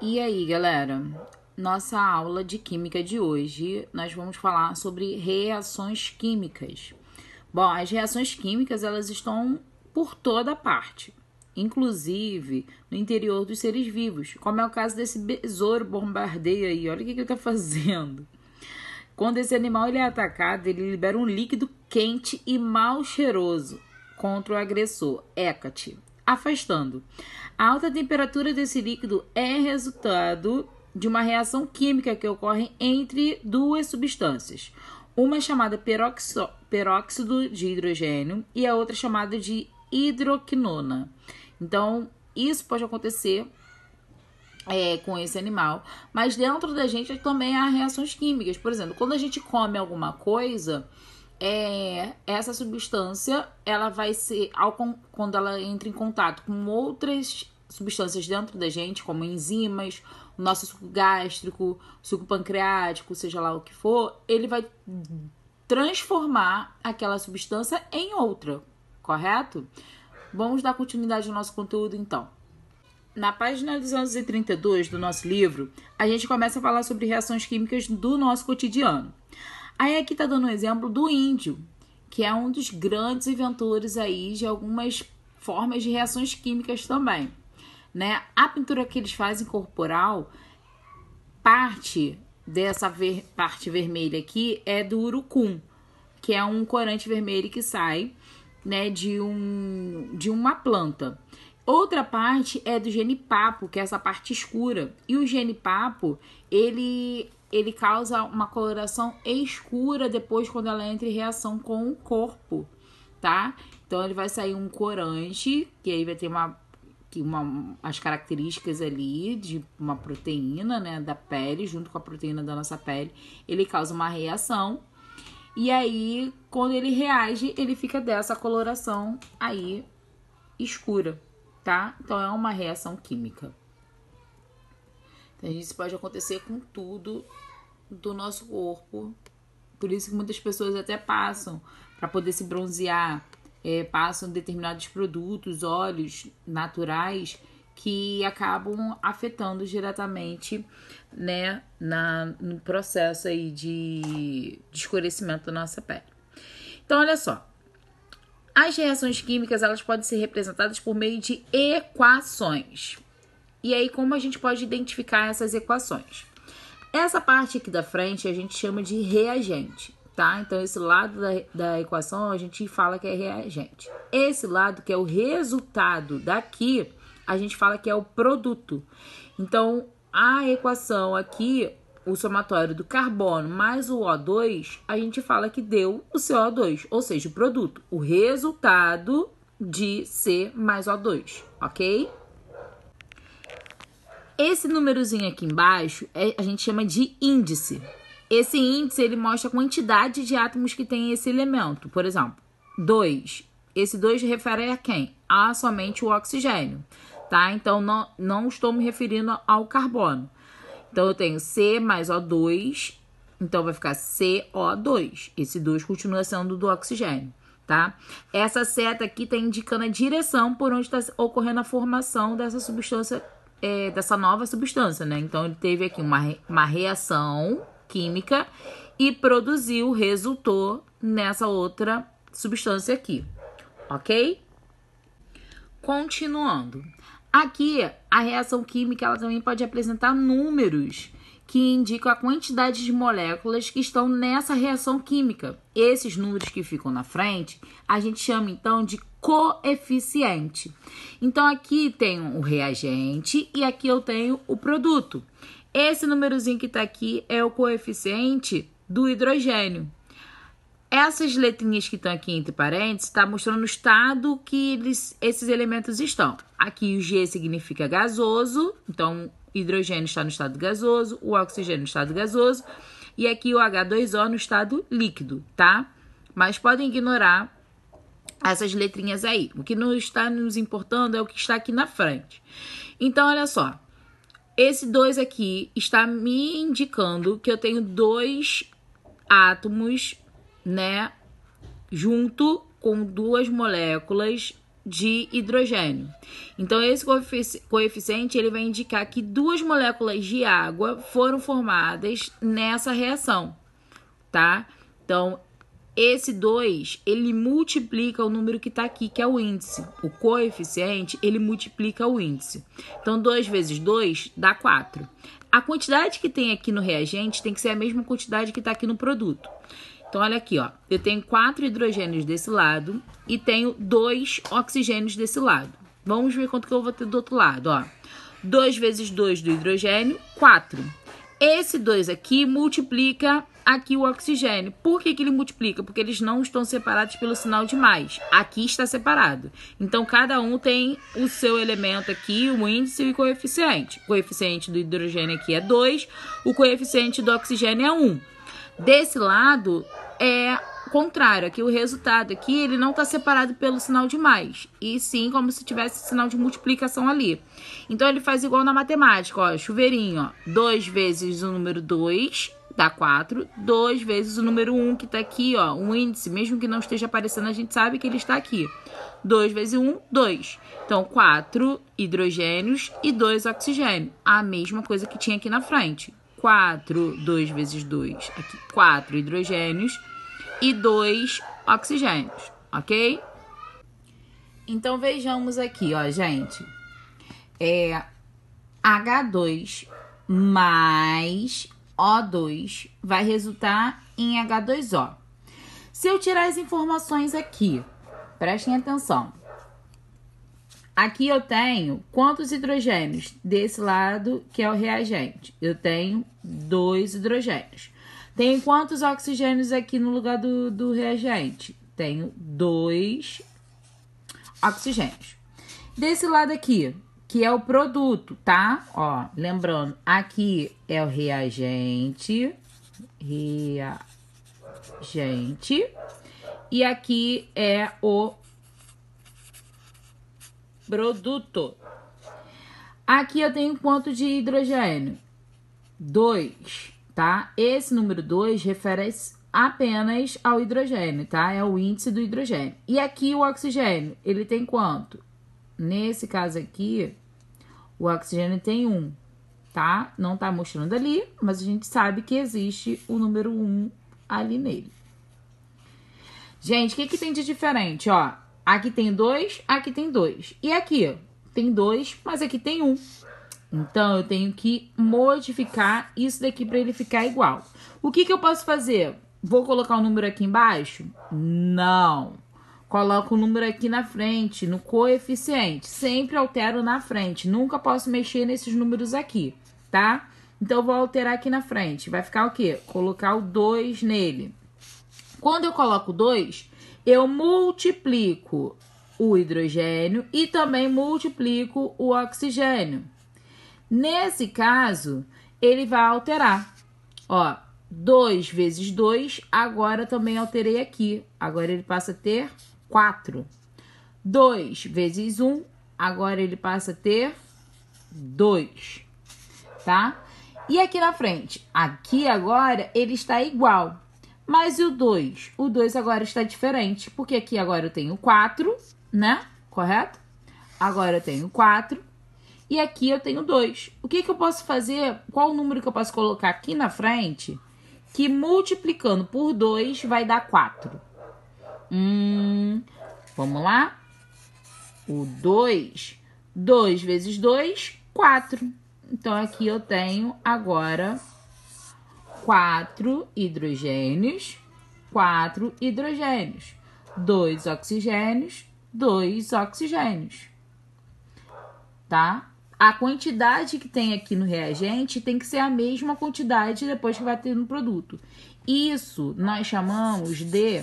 E aí, galera? Nossa aula de química de hoje, nós vamos falar sobre reações químicas. Bom, as reações químicas, elas estão por toda parte, inclusive no interior dos seres vivos, como é o caso desse besouro bombardeio aí. Olha o que ele tá fazendo. Quando esse animal ele é atacado, ele libera um líquido quente e mal cheiroso contra o agressor, Hecate, afastando. A alta temperatura desse líquido é resultado de uma reação química que ocorre entre duas substâncias. Uma chamada peróxido de hidrogênio e a outra chamada de hidroquinona. Então, isso pode acontecer com esse animal, mas dentro da gente também há reações químicas. Por exemplo, quando a gente come alguma coisa, essa substância ela vai ser, quando ela entra em contato com outras substâncias dentro da gente, como enzimas, o nosso suco gástrico, suco pancreático, seja lá o que for, ele vai transformar aquela substância em outra, correto? Vamos dar continuidade ao nosso conteúdo então. Na página 232 do nosso livro, a gente começa a falar sobre reações químicas do nosso cotidiano. Aí aqui tá dando um exemplo do índio, que é um dos grandes inventores aí de algumas formas de reações químicas também, né? A pintura que eles fazem corporal, parte dessa parte vermelha aqui é do urucum, que é um corante vermelho que sai, né, de uma planta. Outra parte é do genipapo, que é essa parte escura. E o genipapo, ele causa uma coloração escura depois quando ela entra em reação com o corpo, tá? Então ele vai sair um corante, que aí vai ter as características ali de uma proteína, né, da pele, junto com a proteína da nossa pele. Ele causa uma reação. E aí, quando ele reage, ele fica dessa coloração aí escura, tá? Então é uma reação química. Então, isso pode acontecer com tudo do nosso corpo. Por isso que muitas pessoas até passam para poder se bronzear, passam determinados produtos, óleos naturais que acabam afetando diretamente, né, no processo aí de escurecimento da nossa pele. Então, olha só. As reações químicas, elas podem ser representadas por meio de equações. E aí, como a gente pode identificar essas equações? Essa parte aqui da frente a gente chama de reagente, tá? Então, esse lado da equação a gente fala que é reagente. Esse lado, que é o resultado daqui, a gente fala que é o produto. Então, a equação aqui, o somatório do carbono mais o O2, a gente fala que deu o CO2, ou seja, o produto, o resultado de C mais O2, ok? Esse númerozinho aqui embaixo a gente chama de índice. Esse índice, ele mostra a quantidade de átomos que tem esse elemento. Por exemplo, 2. Esse 2 refere a quem? A somente o oxigênio, tá? Então, não estou me referindo ao carbono. Então, eu tenho C mais O2, então vai ficar CO2. Esse 2 continua sendo do oxigênio, tá? Essa seta aqui está indicando a direção por onde está ocorrendo a formação dessa substância, dessa nova substância, né? Então, ele teve aqui uma reação química e resultou nessa outra substância aqui, ok? Continuando. Aqui, a reação química ela também pode apresentar números que indicam a quantidade de moléculas que estão nessa reação química. Esses números que ficam na frente, a gente chama então de coeficiente. Então, aqui tem o reagente e aqui eu tenho o produto. Esse númerozinho que está aqui é o coeficiente do hidrogênio. Essas letrinhas que estão aqui entre parênteses, está mostrando o estado que esses elementos estão. Aqui o G significa gasoso, então o hidrogênio está no estado gasoso, o oxigênio no estado gasoso, e aqui o H2O no estado líquido, tá? Mas podem ignorar essas letrinhas aí. O que não está nos importando é o que está aqui na frente. Então, olha só. Esse 2 aqui está me indicando que eu tenho 2 átomos, né, junto com 2 moléculas de hidrogênio. Então, esse coeficiente ele vai indicar que 2 moléculas de água foram formadas nessa reação, tá? Então, esse 2, ele multiplica o número que está aqui, que é o índice. O coeficiente, ele multiplica o índice. Então, 2 vezes 2 dá 4. A quantidade que tem aqui no reagente tem que ser a mesma quantidade que está aqui no produto. Então, olha aqui, ó. Eu tenho 4 hidrogênios desse lado e tenho 2 oxigênios desse lado. Vamos ver quanto que eu vou ter do outro lado, ó. 2 vezes 2 do hidrogênio, 4. Esse 2 aqui multiplica aqui o oxigênio. Por que que ele multiplica? Porque eles não estão separados pelo sinal de mais. Aqui está separado. Então, cada um tem o seu elemento aqui, o índice e o coeficiente. O coeficiente do hidrogênio aqui é 2, o coeficiente do oxigênio é 1. Desse lado é contrário, aqui o resultado aqui ele não está separado pelo sinal de mais, e sim como se tivesse sinal de multiplicação ali. Então ele faz igual na matemática, ó, chuveirinho, ó, 2 vezes o número 2 dá 4, 2 vezes o número 1 que está aqui, ó, um índice, mesmo que não esteja aparecendo, a gente sabe que ele está aqui. 2 vezes 1, 2. Então, 4 hidrogênios e 2 oxigênios. A mesma coisa que tinha aqui na frente. 4, 2 vezes 2, aqui 4 hidrogênios e 2 oxigênios, ok? Então, vejamos aqui, ó, gente. H2 mais O2 vai resultar em H2O. Se eu tirar as informações aqui, prestem atenção. Aqui eu tenho quantos hidrogênios? Desse lado, que é o reagente. Eu tenho 2 hidrogênios. Tenho quantos oxigênios aqui no lugar do reagente? Tenho 2 oxigênios. Desse lado aqui, que é o produto, tá? Ó, lembrando, aqui é o reagente. E aqui é o produto. Aqui eu tenho quanto de hidrogênio? 2, tá? Esse número 2 refere apenas ao hidrogênio, tá? É o índice do hidrogênio. E aqui o oxigênio, ele tem quanto? Nesse caso aqui, o oxigênio tem 1, tá? Não tá mostrando ali, mas a gente sabe que existe o número 1 ali nele. Gente, o que tem de diferente, ó? Aqui tem 2, aqui tem 2. E aqui tem 2, mas aqui tem 1. Então, eu tenho que modificar isso daqui para ele ficar igual. O que eu posso fazer? Vou colocar o número aqui embaixo? Não. Coloco o número aqui na frente, no coeficiente. Sempre altero na frente. Nunca posso mexer nesses números aqui, tá? Então, eu vou alterar aqui na frente. Vai ficar o quê? Colocar o 2 nele. Quando eu coloco 2... eu multiplico o hidrogênio e também multiplico o oxigênio. Nesse caso, ele vai alterar. Ó, 2 vezes 2, agora também alterei aqui. Agora ele passa a ter 4. 2 vezes 1, agora ele passa a ter 2. Tá? E aqui na frente? Aqui agora ele está igual. Mas e o 2? O 2 agora está diferente, porque aqui agora eu tenho 4, né? Correto? Agora eu tenho 4 e aqui eu tenho 2. O que eu posso fazer? Qual o número que eu posso colocar aqui na frente que multiplicando por 2 vai dar 4? Vamos lá? O 2. 2 vezes 2, 4. Então, aqui eu tenho agora 4 hidrogênios, 4 hidrogênios, 2 oxigênios, 2 oxigênios, tá? A quantidade que tem aqui no reagente tem que ser a mesma quantidade depois que vai ter no produto. Isso nós chamamos de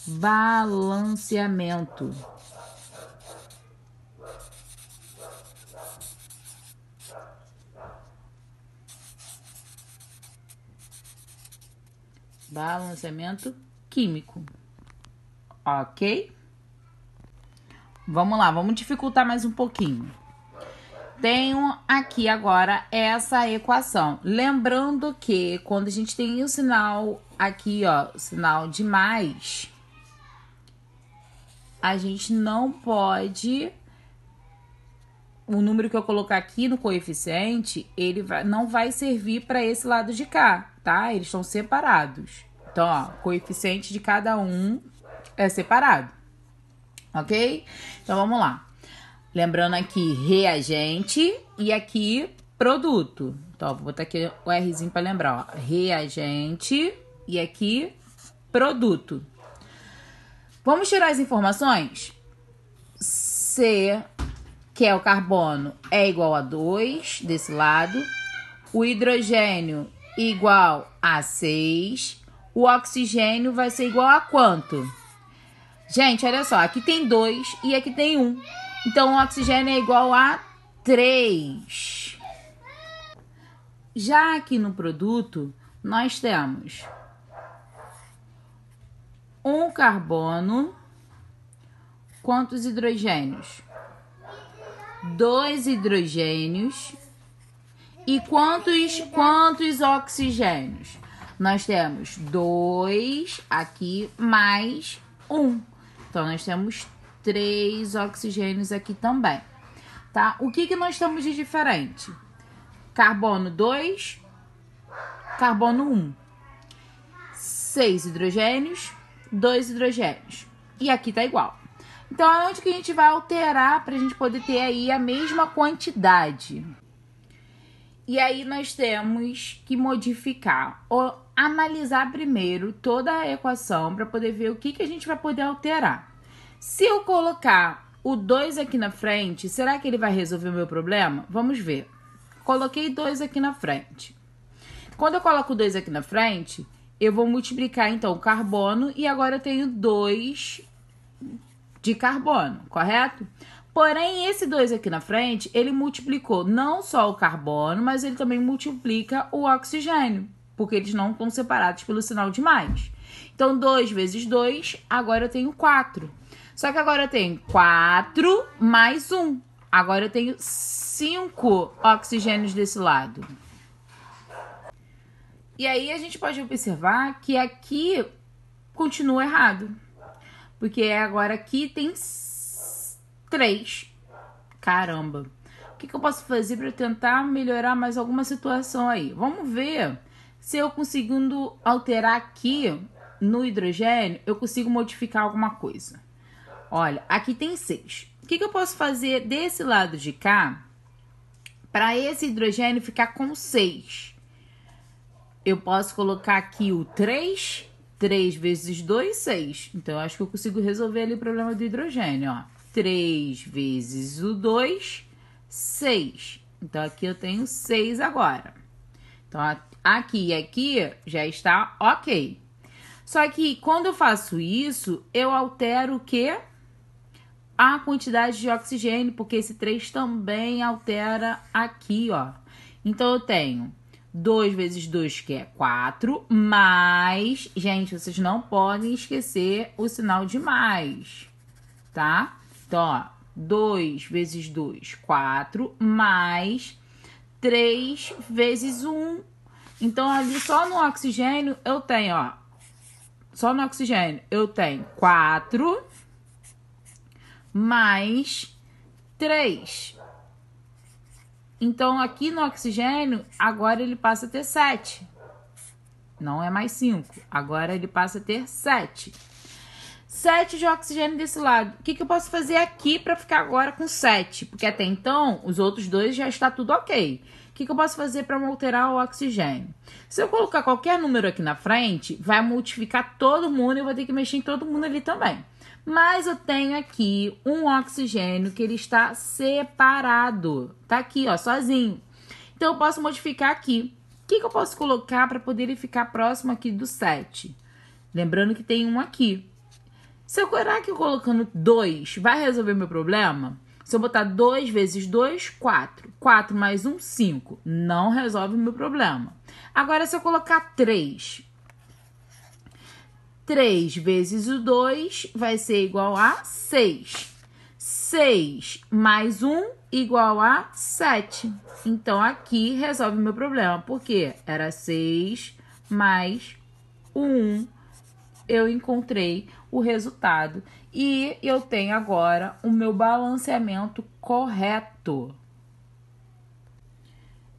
balanceamento. Balanceamento químico. Ok? Vamos lá, vamos dificultar mais um pouquinho. Tenho aqui agora essa equação. Lembrando que quando a gente tem o sinal aqui, ó, o sinal de mais, a gente não pode... O número que eu colocar aqui no coeficiente, não vai servir para esse lado de cá, tá? Eles estão separados. Então, ó, o coeficiente de cada um é separado, ok? Então, vamos lá. Lembrando aqui, reagente e aqui, produto. Então, vou botar aqui o Rzinho para lembrar, ó. Reagente e aqui, produto. Vamos tirar as informações? C... que é o carbono, é igual a 2 desse lado. O hidrogênio igual a 6. O oxigênio vai ser igual a quanto? Gente, olha só. Aqui tem 2 e aqui tem 1. Então, o oxigênio é igual a 3. Já aqui no produto, nós temos um carbono. Quantos hidrogênios? 2 hidrogênios. E quantos oxigênios? Nós temos 2 aqui mais 1. Então, nós temos 3 oxigênios aqui também. Tá? O que nós temos de diferente? Carbono 2, carbono 1. 6 hidrogênios, 2 hidrogênios. E aqui tá igual. Então, é onde que a gente vai alterar para a gente poder ter aí a mesma quantidade. E aí, nós temos que modificar ou analisar primeiro toda a equação para poder ver o que a gente vai poder alterar. Se eu colocar o 2 aqui na frente, será que ele vai resolver o meu problema? Vamos ver. Coloquei 2 aqui na frente. Quando eu coloco 2 aqui na frente, eu vou multiplicar, então, o carbono e agora eu tenho 2 de carbono, correto? Porém, esse 2 aqui na frente, ele multiplicou não só o carbono, mas ele também multiplica o oxigênio, porque eles não estão separados pelo sinal de mais. Então, 2 vezes 2, agora eu tenho 4. Só que agora eu tenho 4 mais 1. Agora eu tenho 5 oxigênios desse lado. E aí, a gente pode observar que aqui continua errado. Porque agora aqui tem 3. Caramba. O que eu posso fazer para tentar melhorar mais alguma situação aí? Vamos ver se eu conseguindo alterar aqui no hidrogênio, eu consigo modificar alguma coisa. Olha, aqui tem 6. O que eu posso fazer desse lado de cá para esse hidrogênio ficar com 6? Eu posso colocar aqui o 3... 3 vezes 2, 6. Então, eu acho que eu consigo resolver ali o problema do hidrogênio, ó. 3 vezes o 2, 6. Então, aqui eu tenho 6 agora. Então, aqui e aqui já está ok. Só que, quando eu faço isso, eu altero o quê? A quantidade de oxigênio, porque esse 3 também altera aqui, ó. Então, eu tenho 2 vezes 2, que é 4, mais... Gente, vocês não podem esquecer o sinal de mais, tá? Então, ó, 2 vezes 2, 4, mais 3 vezes 1. Então, ali só no oxigênio eu tenho, ó... Só no oxigênio eu tenho 4 mais 3. Então, aqui no oxigênio, agora ele passa a ter 7. Não é mais 5. Agora ele passa a ter 7. 7 de oxigênio desse lado. O que eu posso fazer aqui para ficar agora com 7? Porque até então, os outros dois já está tudo ok. O que eu posso fazer para alterar o oxigênio? Se eu colocar qualquer número aqui na frente, vai multiplicar todo mundo e eu vou ter que mexer em todo mundo ali também. Mas eu tenho aqui um oxigênio que ele está separado. Tá aqui, ó, sozinho. Então, eu posso modificar aqui. O que eu posso colocar para poder ele ficar próximo aqui do 7? Lembrando que tem um aqui. Será que eu colocando 2 vai resolver meu problema? Se eu botar 2 vezes 2, 4. 4 mais 1, 5. Não resolve o meu problema. Agora, se eu colocar 3... 3 vezes o 2 vai ser igual a 6. 6 mais 1 igual a 7. Então, aqui resolve o meu problema. Porque era 6 mais 1. Eu encontrei o resultado. E eu tenho agora o meu balanceamento correto.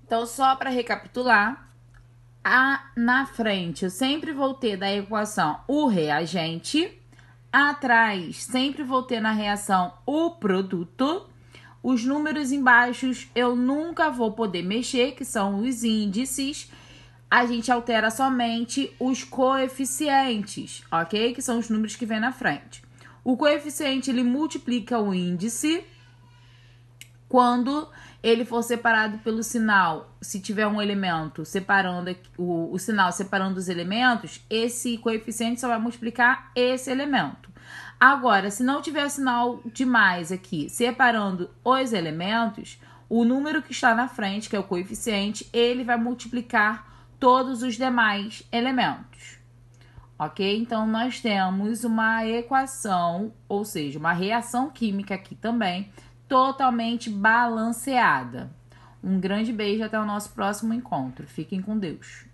Então, só para recapitular, na frente eu sempre vou ter da equação o reagente, atrás sempre vou ter na reação o produto, os números embaixo eu nunca vou poder mexer, que são os índices, a gente altera somente os coeficientes, ok? Que são os números que vem na frente. O coeficiente, ele multiplica o índice quando ele for separado pelo sinal. Se tiver um elemento separando o sinal separando os elementos, esse coeficiente só vai multiplicar esse elemento. Agora, se não tiver sinal de mais aqui separando os elementos, o número que está na frente, que é o coeficiente, ele vai multiplicar todos os demais elementos. Ok? Então, nós temos uma equação, ou seja, uma reação química aqui também, totalmente balanceada. Um grande beijo, até o nosso próximo encontro. Fiquem com Deus.